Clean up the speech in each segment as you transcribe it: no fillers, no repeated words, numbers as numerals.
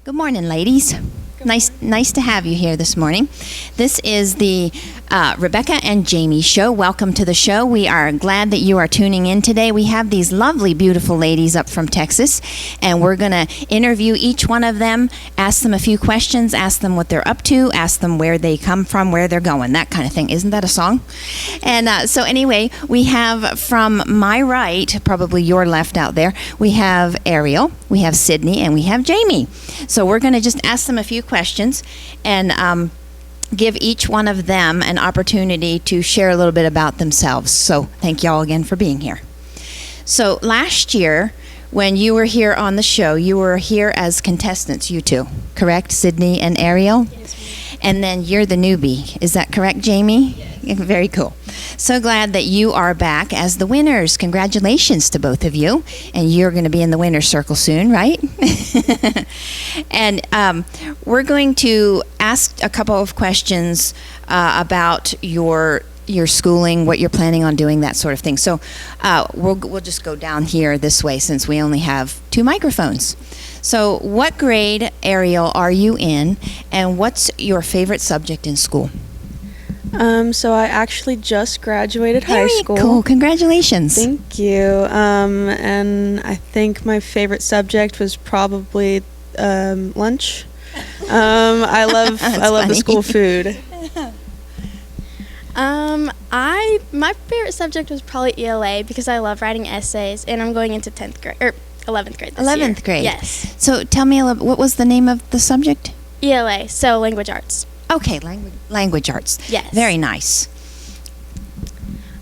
Good morning, ladies. Nice to have you here this morning. This is the Rebecca and Jamey show. Welcome to the show. We are glad that you are tuning in today. We have these lovely, beautiful ladies up from Texas, and we're going to interview each one of them, ask them a few questions, ask them what they're up to, ask them where they come from, where they're going, that kind of thing. Isn't that a song? And so anyway, we have from my right, probably your left out there, we have Ariel, we have Sydney, and we have Jamey. So we're going to just ask them a few questions and give each one of them an opportunity to share a little bit about themselves. So thank y'all again for being here. So last year, when you were here on the show, you were here as contestants, you two, correct? Sydney and Ariel? Yes, ma'am. And then you're the newbie. Is that correct, Jamey? Yes. Very cool. So glad that you are back as the winners. Congratulations to both of you. And you're going to be in the winner's circle soon, right? And we're going to ask a couple of questions about your schooling, what you're planning on doing, that sort of thing. So we'll just go down here this way since we only have 2 microphones. So what grade, Ariel, are you in, and what's your favorite subject in school? So I actually just graduated high school. Very cool. Congratulations. Thank you. And I think my favorite subject was probably lunch. I love the school food. My favorite subject was probably ELA because I love writing essays, and I'm going into 10th grade or 11th grade this year. 11th grade. Yes. So tell me a little, what was the name of the subject? ELA, so language arts. Okay, language arts. Yes. Very nice.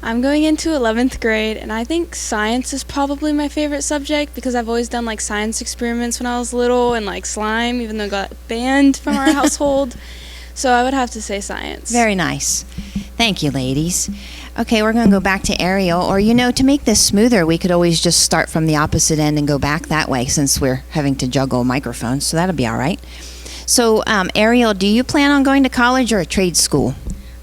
I'm going into 11th grade, and I think science is probably my favorite subject because I've always done like science experiments when I was little and like slime, even though I got banned from our household. So I would have to say science. Very nice. Thank you, ladies. Okay, we're going to go back to Ariel. Or, to make this smoother, we could always just start from the opposite end and go back that way since we're having to juggle microphones. So that'll be all right. So, Ariel, do you plan on going to college or a trade school?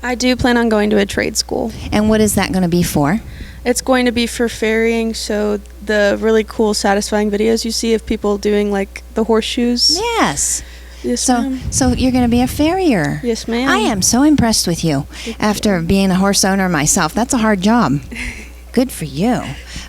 I do plan on going to a trade school. And what is that going to be for? It's going to be for ferrying, so the really cool, satisfying videos you see of people doing like the horseshoes. Yes. Yes, ma'am. So you're going to be a farrier. Yes, ma'am. I am so impressed with you. After being a horse owner myself, that's a hard job. Good for you.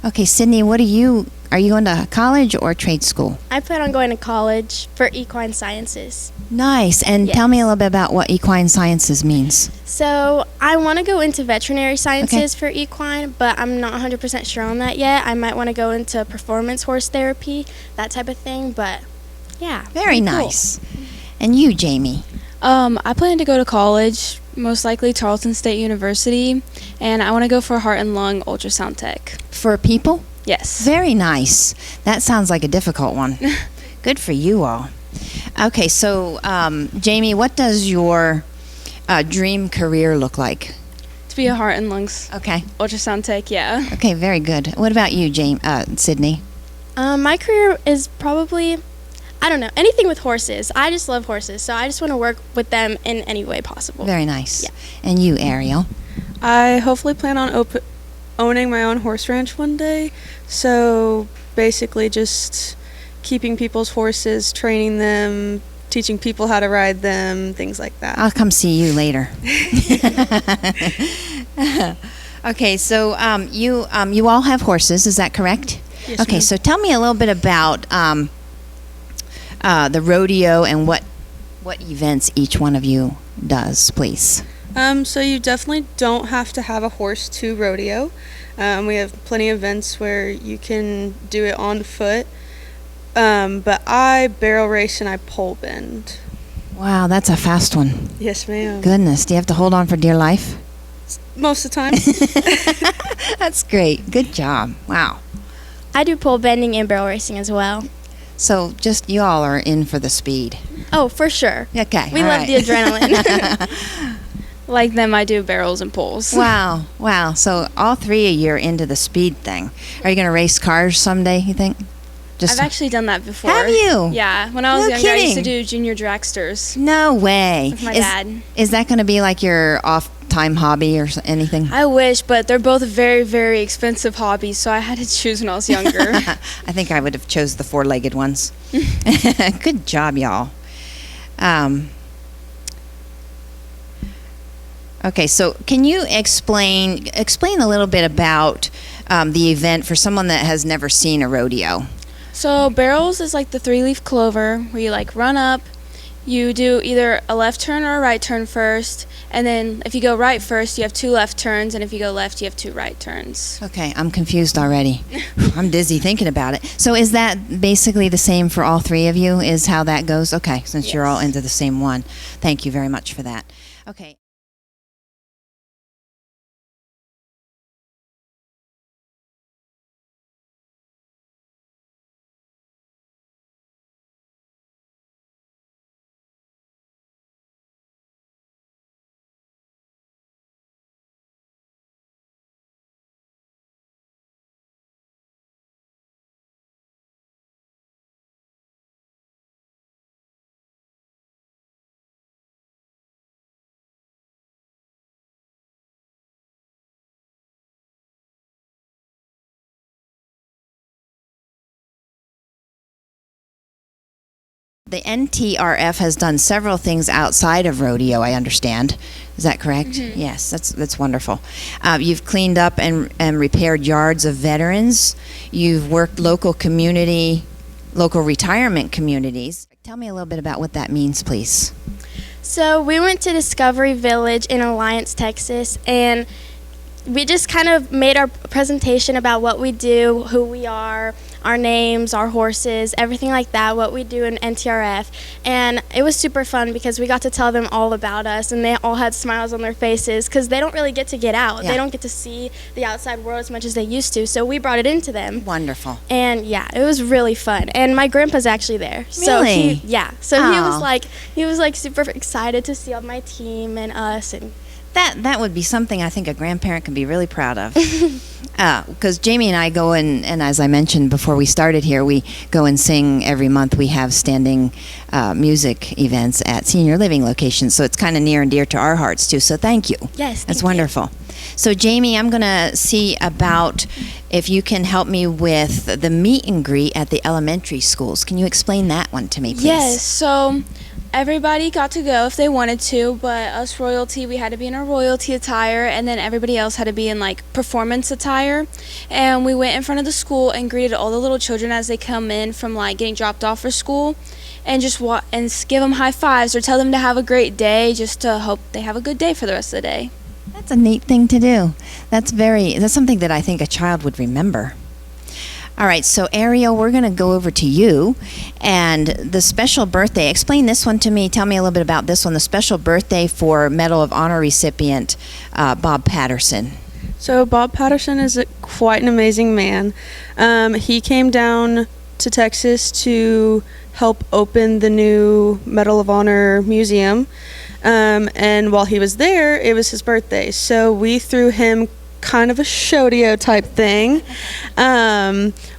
Okay, Sydney, are you going to college or trade school? I plan on going to college for equine sciences. Nice. And Yes. tell me a little bit about what equine sciences means. So I want to go into veterinary sciences for equine, but I'm not 100% sure on that yet. I might want to go into performance horse therapy, that type of thing, but yeah. Very pretty cool. nice. And you, Jamey? I plan to go to college, most likely Tarleton State University, and I want to go for heart and lung ultrasound tech. For people? Yes. Very nice. That sounds like a difficult one. Good for you all. Okay, so Jamey, what does your dream career look like? To be a heart and lungs Okay. ultrasound tech, yeah. Okay, very good. What about you, Sydney? My career is probably, I don't know, anything with horses. I just love horses, so I just want to work with them in any way possible. Very nice. Yeah. And you, Ariel? I hopefully plan on owning my own horse ranch one day. So basically just keeping people's horses, training them, teaching people how to ride them, things like that. I'll come see you later. Okay, so you all have horses, is that correct? Yes, Okay, ma'am. so tell me a little bit about the rodeo and what events each one of you does, please. So you definitely don't have to have a horse to rodeo. We have plenty of events where you can do it on foot. But I barrel race and I pole bend. Wow, that's a fast one. Yes, ma'am. Goodness, do you have to hold on for dear life? Most of the time. That's great. Good job. Wow. I do pole bending and barrel racing as well. So just you all are in for the speed. Oh, for sure. Okay. We all love right. the adrenaline. Like them, I do barrels and poles. Wow. So all 3 of you are into the speed thing. Are you going to race cars someday, you think? Just I've actually done that before. Have you? Yeah. When I was No younger, I used to kidding. do junior dragsters No way. with my dad. Is that going to be like your off-time hobby or anything? I wish, but they're both very, very expensive hobbies, so I had to choose when I was younger. I think I would have chose the four-legged ones. Good job, y'all. Okay, so can you explain a little bit about the event for someone that has never seen a rodeo? So barrels is like the 3-leaf clover where you like run up, you do either a left turn or a right turn first, and then if you go right first, you have 2 left turns, and if you go left, you have 2 right turns. Okay, I'm confused already. I'm dizzy thinking about it. So is that basically the same for all three of you, is how that goes? Okay, since you're all Yes. into the same one. Thank you very much for that. Okay. The NTRF has done several things outside of rodeo, I understand. Is that correct? Yes, that's wonderful. You've cleaned up and repaired yards of veterans. You've worked local retirement communities. Tell me a little bit about what that means, please. So we went to Discovery Village in Alliance, Texas, and we just kind of made our presentation about what we do, who we are, our names, our horses, everything like that, what we do in NTRF. And it was super fun because we got to tell them all about us, and they all had smiles on their faces because they don't really get out. Yeah. They don't get to see the outside world as much as they used to, so we brought it into them. Wonderful. And yeah, it was really fun. And my grandpa's actually there. Really? So Aw. he was like super excited to see all my team and us, and That would be something I think a grandparent can be really proud of. Because Jamey and I go and as I mentioned before we started here, we go and sing every month. We have standing music events at senior living locations, so it's kind of near and dear to our hearts too. So thank you. yes, That's thank you. wonderful. So Jamey, I'm going to see about if you can help me with the meet and greet at the elementary schools. Can you explain that one to me, please? Yes, so everybody got to go if they wanted to, but us royalty, we had to be in our royalty attire, and then everybody else had to be in like performance attire. And we went in front of the school and greeted all the little children as they come in from like getting dropped off for school, and just give them high fives or tell them to have a great day, just to hope they have a good day for the rest of the day. That's a neat thing to do. That's something that I think a child would remember. All right, so Ariel, we're going to go over to you, and the special birthday. Explain this one to me. Tell me a little bit about this one, the special birthday for Medal of Honor recipient Bob Patterson. So Bob Patterson is quite an amazing man. He came down to Texas to help open the new Medal of Honor museum. And while he was there, it was his birthday. So we threw him kind of a rodeo type thing.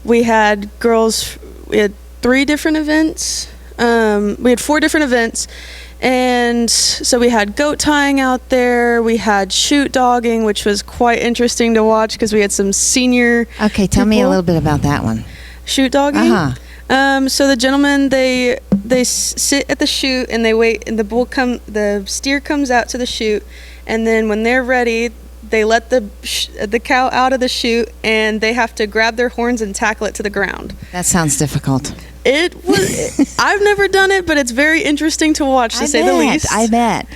We had 3 different events. We had 4 different events. And so we had goat tying out there. We had shoot dogging, which was quite interesting to watch because we had some senior Okay, tell me a people. little bit about that one. Shoot dogging. So the gentlemen, they sit at the chute and they wait, and the steer comes out to the chute, and then when they're ready, they let the cow out of the chute, and they have to grab their horns and tackle it to the ground. That sounds difficult. It was. I've never done it, but it's very interesting to watch, to say the least. I bet.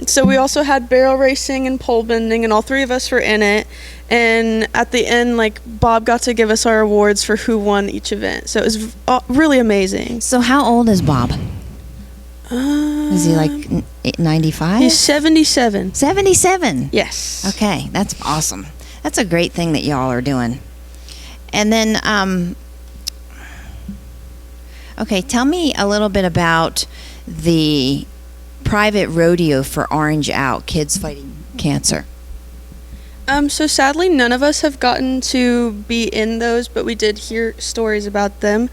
So we also had barrel racing and pole bending, and all 3 of us were in it. And at the end, like, Bob got to give us our awards for who won each event. So it was really amazing. So how old is Bob? Is he like 95? He's 77. 77. Yes. Okay, that's awesome. That's a great thing that y'all are doing. And then, okay, tell me a little bit about the private rodeo for Orange Out, Kids Fighting Cancer. So sadly, none of us have gotten to be in those, but we did hear stories about them.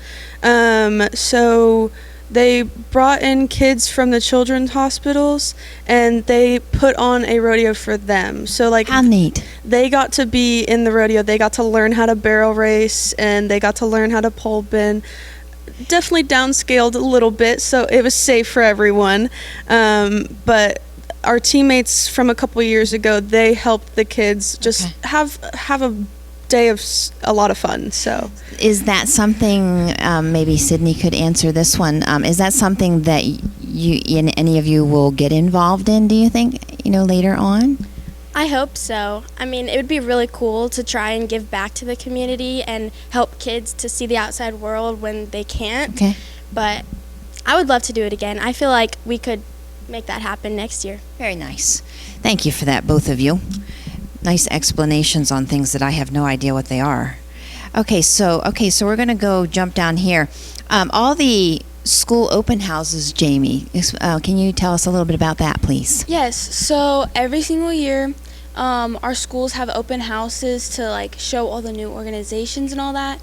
So they brought in kids from the children's hospitals, and they put on a rodeo for them. So like, How neat. they got to be in the rodeo. They got to learn how to barrel race, and they got to learn how to pole bend. Definitely downscaled a little bit, so it was safe for everyone. But our teammates from a couple years ago, they helped the kids just have a day of a lot of fun. So Is that something, maybe Sydney could answer this one, is that something that any of you will get involved in, do you think, later on? I hope so. I mean, it would be really cool to try and give back to the community and help kids to see the outside world when they can't. Okay. But I would love to do it again. I feel like we could make that happen next year. Very nice. Thank you for that, both of you. Nice explanations on things that I have no idea what they are. Okay, so we're going to go jump down here. All the school open houses, Jamey, can you tell us a little bit about that, please? Yes, so every single year, our schools have open houses to like show all the new organizations and all that.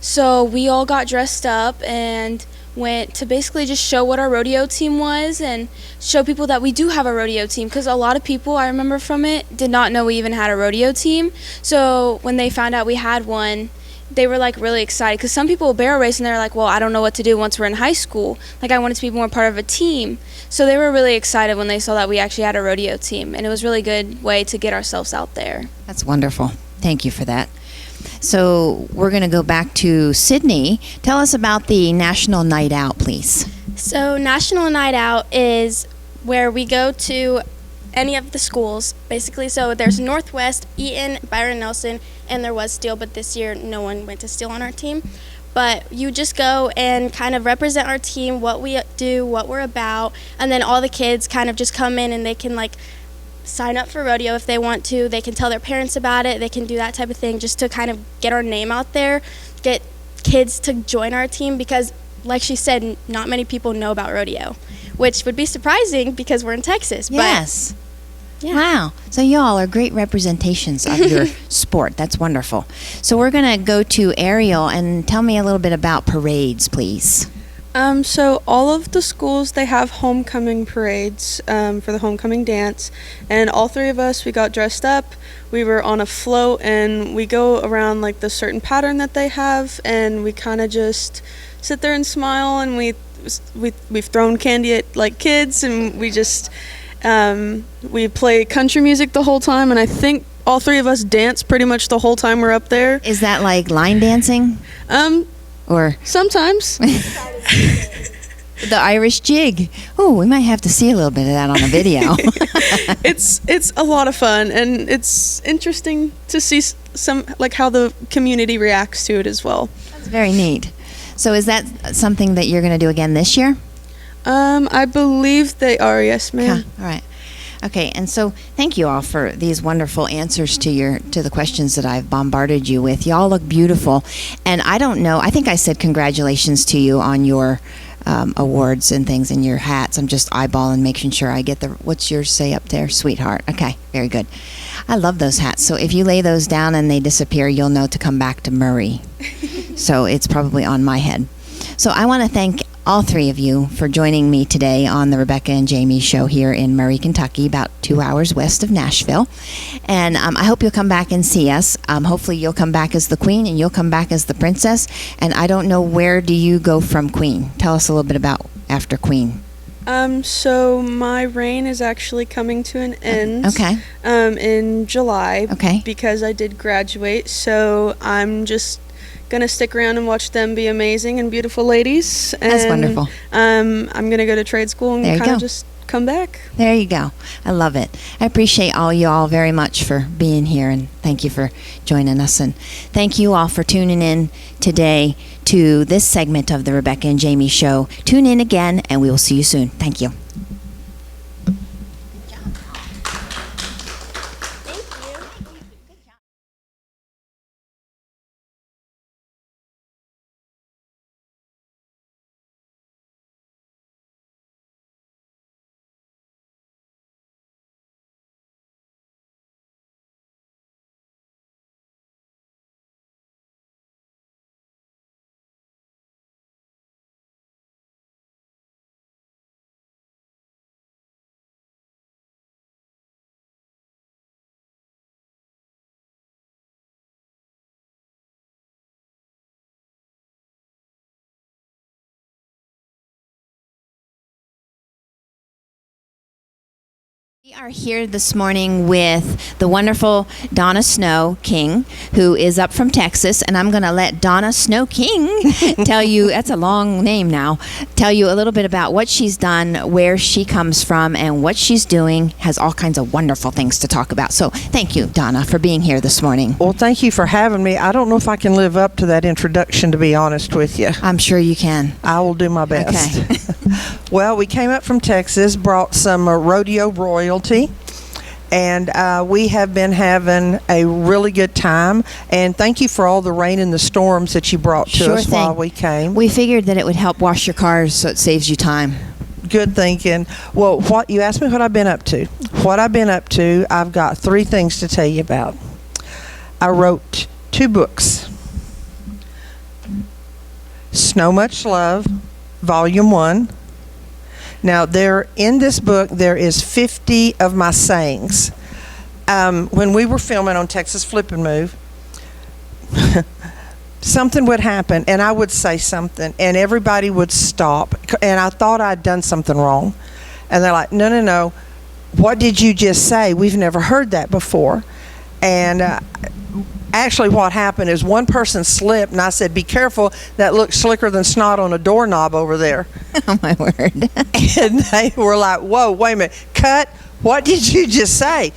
So we all got dressed up and went to basically just show what our rodeo team was and show people that we do have a rodeo team, because a lot of people, I remember from it, did not know we even had a rodeo team. So when they found out we had one, they were like really excited, because some people will barrel race and they're like, well, I don't know what to do once we're in high school. Like, I wanted to be more part of a team. So they were really excited when they saw that we actually had a rodeo team, and it was a really good way to get ourselves out there. That's wonderful. Thank you for that. So we're going to go back to Sydney. Tell us about the National Night Out, please. So National Night Out is where we go to any of the schools, basically. So there's Northwest, Eaton, Byron Nelson, and there was Steele, but this year no one went to Steele on our team. But you just go and kind of represent our team, what we do, what we're about, and then all the kids kind of just come in and they can like sign up for rodeo if they want to. They can tell their parents about it. They can do that type of thing just to kind of get our name out there, get kids to join our team, because like she said, not many people know about rodeo, which would be surprising because we're in Texas. Yes. But, yeah. Wow. So y'all are great representations of your sport. That's wonderful. So we're going to go to Ariel, and tell me a little bit about parades, please. So all of the schools, they have homecoming parades for the homecoming dance, and all three of us, we got dressed up. We were on a float, and we go around like the certain pattern that they have, and we kind of just sit there and smile, and we've thrown candy at like kids, and we just we play country music the whole time, and I think all three of us dance pretty much the whole time we're up there. Is that like line dancing? Or Sometimes. the Irish jig? Oh, we might have to see a little bit of that on a video. It's a lot of fun, and it's interesting to see some like how the community reacts to it as well. That's very neat. So is that something that you're going to do again this year? I believe they are, yes, ma'am. All right. Okay, and so thank you all for these wonderful answers to the questions that I've bombarded you with. Y'all look beautiful, and I don't know, I think I said congratulations to you on your awards and things and your hats. I'm just eyeballing, making sure I get what's yours say up there? Sweetheart. Okay, very good. I love those hats. So if you lay those down and they disappear, you'll know to come back to Murray. So it's probably on my head. So I want to thank all three of you for joining me today on the Rebecca and Jamey show here in Murray, Kentucky, about 2 hours west of Nashville. And I hope you'll come back and see us. Hopefully you'll come back as the queen and you'll come back as the princess. And I don't know, where do you go from queen? Tell us a little bit about after queen. So my reign is actually coming to an end. Okay. In July. Okay. Because I did graduate, so I'm just gonna stick around and watch them be amazing and beautiful ladies. And, That's wonderful. I'm gonna go to trade school and kind of just come back. There you go. I love it. I appreciate all you all very much for being here, and thank you for joining us. And thank you all for tuning in today to this segment of the Rebecca and Jamey show. Tune in again, and we will see you soon. Thank you. We are here this morning with the wonderful Donna Snow King, who is up from Texas, and I'm going to let Donna Snow King tell you, that's a long name now, tell you a little bit about what she's done, where she comes from, and what she's doing. Has all kinds of wonderful things to talk about. So thank you, Donna, for being here this morning. Well, thank you for having me. I don't know if I can live up to that introduction, to be honest with you. I'm sure you can. I will do my best. Okay. Well, we came up from Texas, brought some rodeo royalty, and we have been having a really good time. And thank you for all the rain and the storms that you brought to Sure us thing. while we came. We figured that it would help wash your cars so it saves you time. Good thinking. Well, what you asked me what I've been up to. What I've been up to, I've got 3 things to tell you about. I wrote 2 books. Snow Much Love, Volume 1. Now, in this book, there is 50 of my sayings. When we were filming on Texas Flip and Move, something would happen, and I would say something, and everybody would stop, and I thought I'd done something wrong. And they're like, no, what did you just say? We've never heard that before. And actually what happened is one person slipped, and I said, be careful, that looks slicker than snot on a doorknob over there. Oh, my word. And they were like, whoa, wait a minute, cut, what did you just say?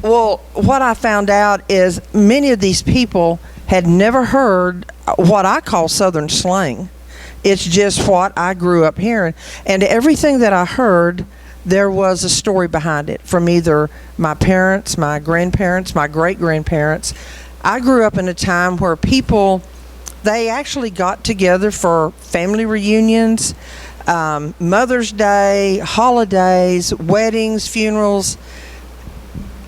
Well, what I found out is many of these people had never heard what I call Southern slang. It's just what I grew up hearing. And everything that I heard, there was a story behind it from either my parents, my grandparents, my great-grandparents. I grew up in a time where people, they actually got together for family reunions, Mother's Day, holidays, weddings, funerals.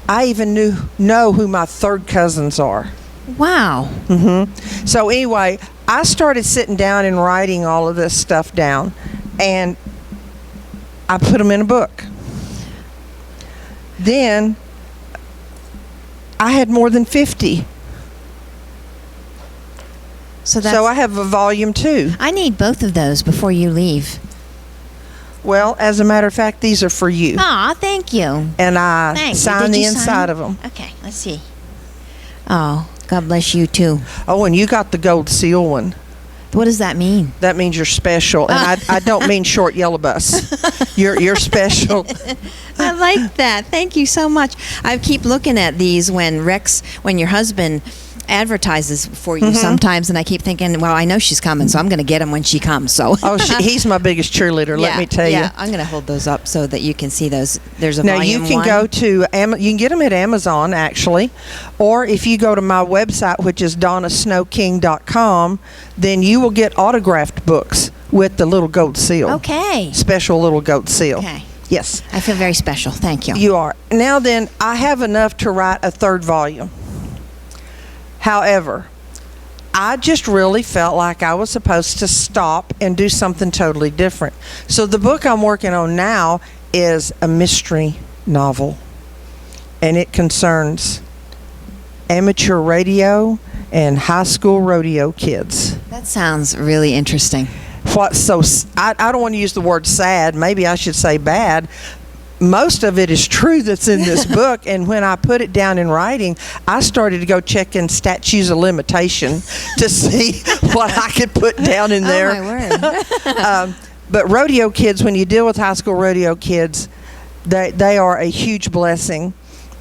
I even know who my third cousins are. Wow. So anyway, I started sitting down and writing all of this stuff down, and I put them in a book. Then I had more than 50. So I have a volume 2. I need both of those before you leave. Well, as a matter of fact, these are for you. Aw, thank you. And I Thank you. signed Did the you inside sign? of them. Okay, let's see. Oh, God bless you too. Oh, and you got the gold seal one. What does that mean? That means you're special. And I don't mean short yellow bus. You're special. I like that. Thank you so much. I keep looking at these when your husband advertises for you sometimes, and I keep thinking, well, I know she's coming, so I'm going to get him when she comes. So He's my biggest cheerleader, let me tell you. Yeah, I'm going to hold those up so that you can see those. There's a Now volume you can 1. go to you can get them at Amazon actually, or if you go to my website, which is donnasnowking.com, then you will get autographed books with the little gold seal. Okay. Special little gold seal. Okay. Yes. I feel very special. Thank you. You are. Now then, I have enough to write a 3rd volume. However, I just really felt like I was supposed to stop and do something totally different. So the book I'm working on now is a mystery novel, and it concerns amateur radio and high school rodeo kids. That sounds really interesting. I don't want to use the word sad, maybe I should say bad. Most of it is true that's in this book, and when I put it down in writing, I started to go checking statutes of limitation to see what I could put down in there. Oh, my word. But rodeo kids, when you deal with high school rodeo kids, they are a huge blessing,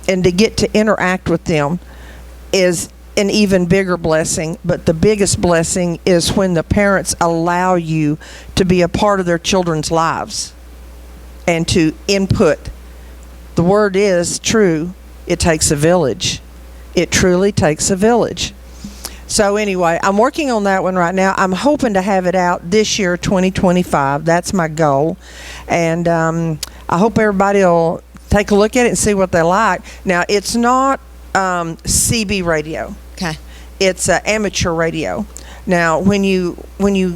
and to get to interact with them is an even bigger blessing. But the biggest blessing is when the parents allow you to be a part of their children's lives and to input. The word is true. It takes a village. It truly takes a village. So anyway, I'm working on that one right now. I'm hoping to have it out this year, 2025. That's my goal. And I hope everybody will take a look at it and see what they like. Now, it's not CB radio. Okay. It's amateur radio. Now, when you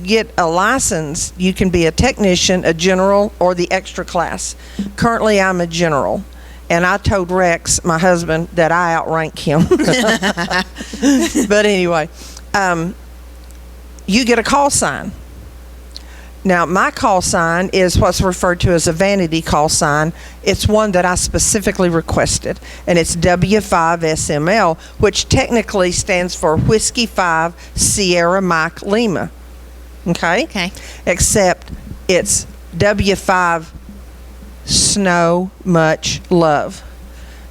get a license, you can be a technician, a general, or the extra class. Currently, I'm a general, and I told Rex, my husband, that I outrank him. But anyway, you get a call sign. Now, my call sign is what's referred to as a vanity call sign. It's one that I specifically requested, and it's W5SML, which technically stands for Whiskey 5 Sierra Mike Lima. Okay? Okay. Except it's W5 Snow Much Love.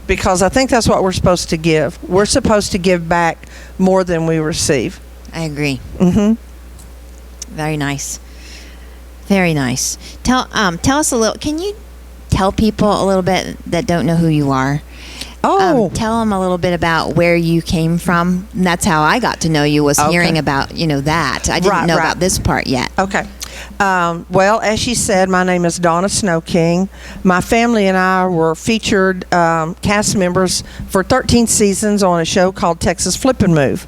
Because I think that's what we're supposed to give. We're supposed to give back more than we receive. I agree. Mm-hmm. Very nice. Very nice. Tell us a little. Can you tell people a little bit that don't know who you are? Oh. Tell them a little bit about where you came from. And that's how I got to know you, was hearing about that. I didn't know about this part yet. Okay. Well, as she said, my name is Donna Snow King. My family and I were featured cast members for 13 seasons on a show called Texas Flip and Move.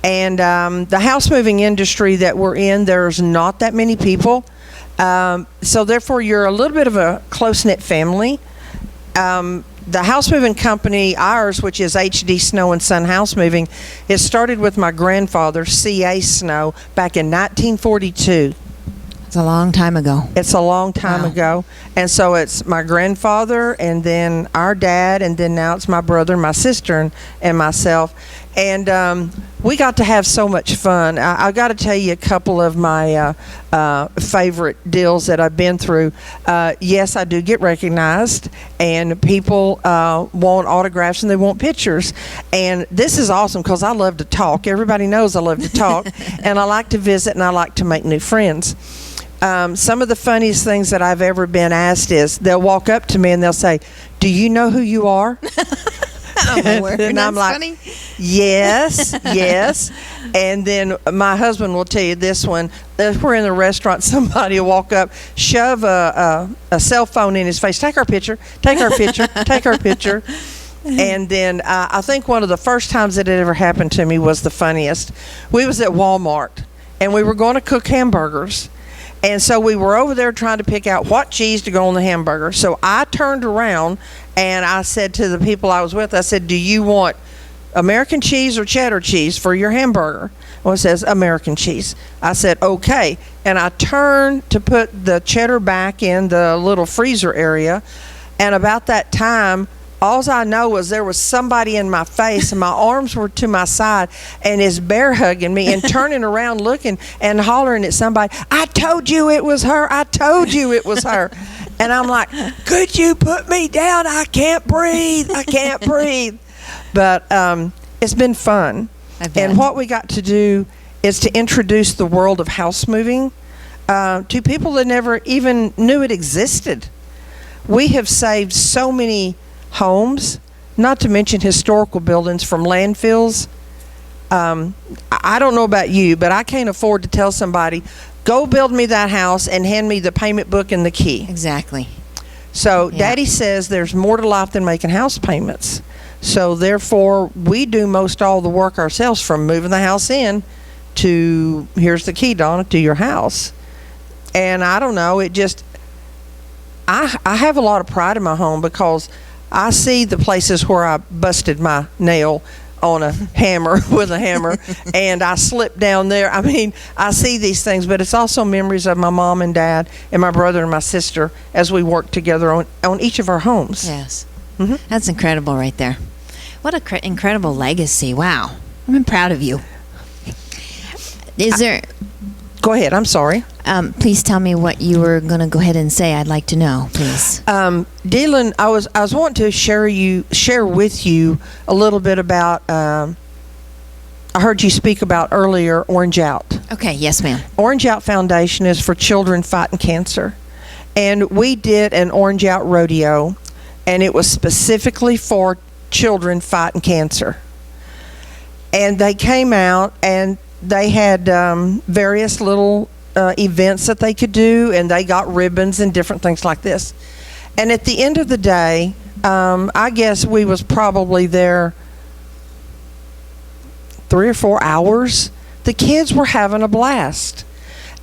And the house moving industry that we're in, there's not that many people. So therefore, you're a little bit of a close-knit family. The house moving company, ours, which is HD Snow and Son House Moving, it started with my grandfather, C.A. Snow, back in 1942. It's a long time ago. It's a long time ago. And so it's my grandfather, and then our dad, and then now it's my brother, my sister, and myself. And we got to have so much fun. I got to tell you a couple of my favorite deals that I've been through. Yes, I do get recognized, and people want autographs and they want pictures. And this is awesome because I love to talk. Everybody knows I love to talk, and I like to visit, and I like to make new friends. Some of the funniest things that I've ever been asked is they'll walk up to me and they'll say, "Do you know who you are?" And I'm like, funny. Yes. And then my husband will tell you this one. If we're in a restaurant, somebody will walk up, shove a cell phone in his face. Take our picture. Take our picture. Take our picture. And then I think one of the first times that it ever happened to me was the funniest. We was at Walmart, and we were going to cook hamburgers. And so we were over there trying to pick out what cheese to go on the hamburger. So I turned around and I said to the people I was with, I said, "Do you want American cheese or cheddar cheese for your hamburger?" Well, it says American cheese. I said, "Okay." And I turned to put the cheddar back in the little freezer area. And about that time, all I know was there was somebody in my face, and my arms were to my side, and is bear hugging me and turning around looking and hollering at somebody, "I told you it was her. I told you it was her." And I'm like, "Could you put me down? I can't breathe. I can't breathe." But it's been fun. And what we got to do is to introduce the world of house moving to people that never even knew it existed. We have saved so many homes, not to mention historical buildings, from landfills. I don't know about you, but I can't afford to tell somebody, "Go build me that house and hand me the payment book and the key." Exactly. So Daddy says there's more to life than making house payments. So therefore, we do most all the work ourselves, from moving the house in to, "Here's the key, Donna, to your house." And I don't know, it just, I have a lot of pride in my home because I see the places where I busted my nail on a hammer with a hammer, and I slipped down there. I mean, I see these things, but it's also memories of my mom and dad and my brother and my sister as we worked together on each of our homes. Yes. Mm-hmm. That's incredible right there. What a incredible legacy. Wow. I'm proud of you. Is there... Go ahead. I'm sorry. Please tell me what you were going to go ahead and say. I'd like to know, please. Dylan, I was wanting to share with you a little bit about. I heard you speak about earlier Orange Out. Okay. Yes, ma'am. Orange Out Foundation is for children fighting cancer, and we did an Orange Out rodeo, and it was specifically for children fighting cancer. And they came out and they had various little events that they could do, and they got ribbons and different things like this. And at the end of the day, I guess we was probably there 3 or 4 hours. The kids were having a blast.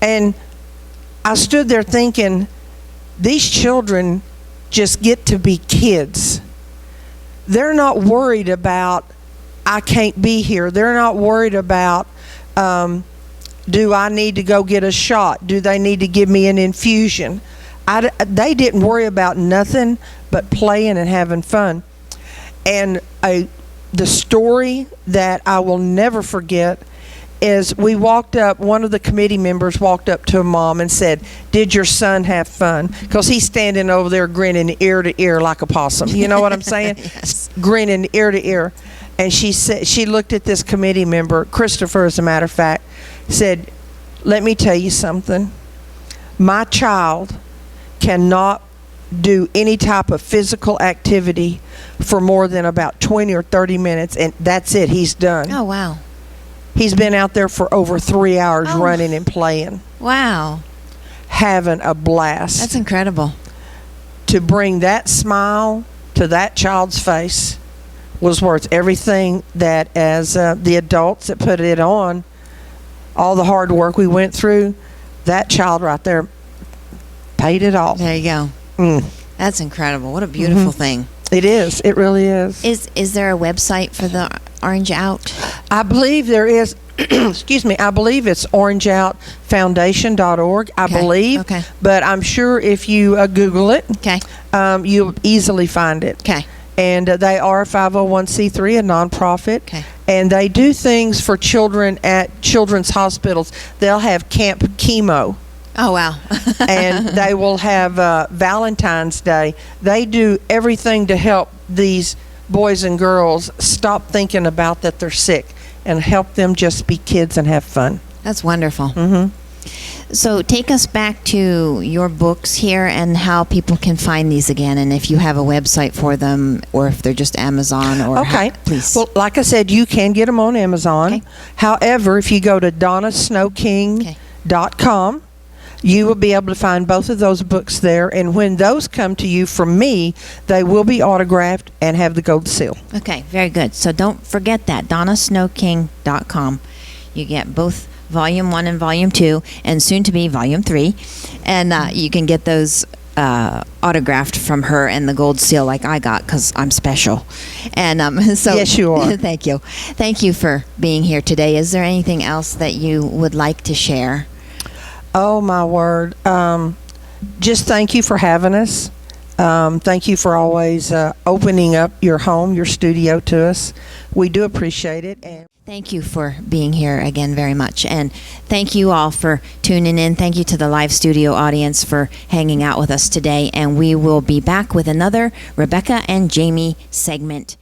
And I stood there thinking, these children just get to be kids. They're not worried about, "I can't be here." They're not worried about, Do I need to go get a shot? Do they need to give me an infusion? They didn't worry about nothing but playing and having fun. And the story that I will never forget is we walked up, one of the committee members walked up to a mom and said, "Did your son have fun?" Because he's standing over there grinning ear to ear like a possum. You know what I'm saying? Yes. Grinning ear to ear. And she said, she looked at this committee member, Christopher as a matter of fact, said, "Let me tell you something. My child cannot do any type of physical activity for more than about 20 or 30 minutes, and that's it. He's done." Oh, wow. He's been out there for over 3 hours running and playing, Wow. having a blast. That's incredible. To bring that smile to that child's face was worth everything that, as the adults that put it on, all the hard work we went through, that child right there paid it all. There you go. Mm. That's incredible. What a beautiful thing. It is. It really is. Is there a website for the Orange Out? I believe there is. Excuse me. I believe it's orangeoutfoundation.org. I believe. Okay. But I'm sure if you Google it, Okay. You'll easily find it. Okay. And they are a 501c3, a nonprofit. Okay. And they do things for children at children's hospitals. They'll have Camp Chemo. Oh, wow. And they will have Valentine's Day. They do everything to help these boys and girls stop thinking about that they're sick and help them just be kids and have fun. That's wonderful. Mm-hmm. So take us back to your books here and how people can find these again, and if you have a website for them or if they're just Amazon or Okay. please. Well, like I said, you can get them on Amazon. Okay. However, if you go to donnasnowking.com, you will be able to find both of those books there, and when those come to you from me, they will be autographed and have the gold seal. Okay, very good. So don't forget that, donnasnowking.com. You get both Volume 1 and Volume 2, and soon to be Volume 3. And you can get those autographed from her and the gold seal like I got because I'm special. And so Yes, you are. Thank you. Thank you for being here today. Is there anything else that you would like to share? Oh, my word. Just thank you for having us. Thank you for always opening up your home, your studio to us. We do appreciate it. And Thank you for being here again very much. And thank you all for tuning in. Thank you to the live studio audience for hanging out with us today. And we will be back with another Rebecca and Jamey segment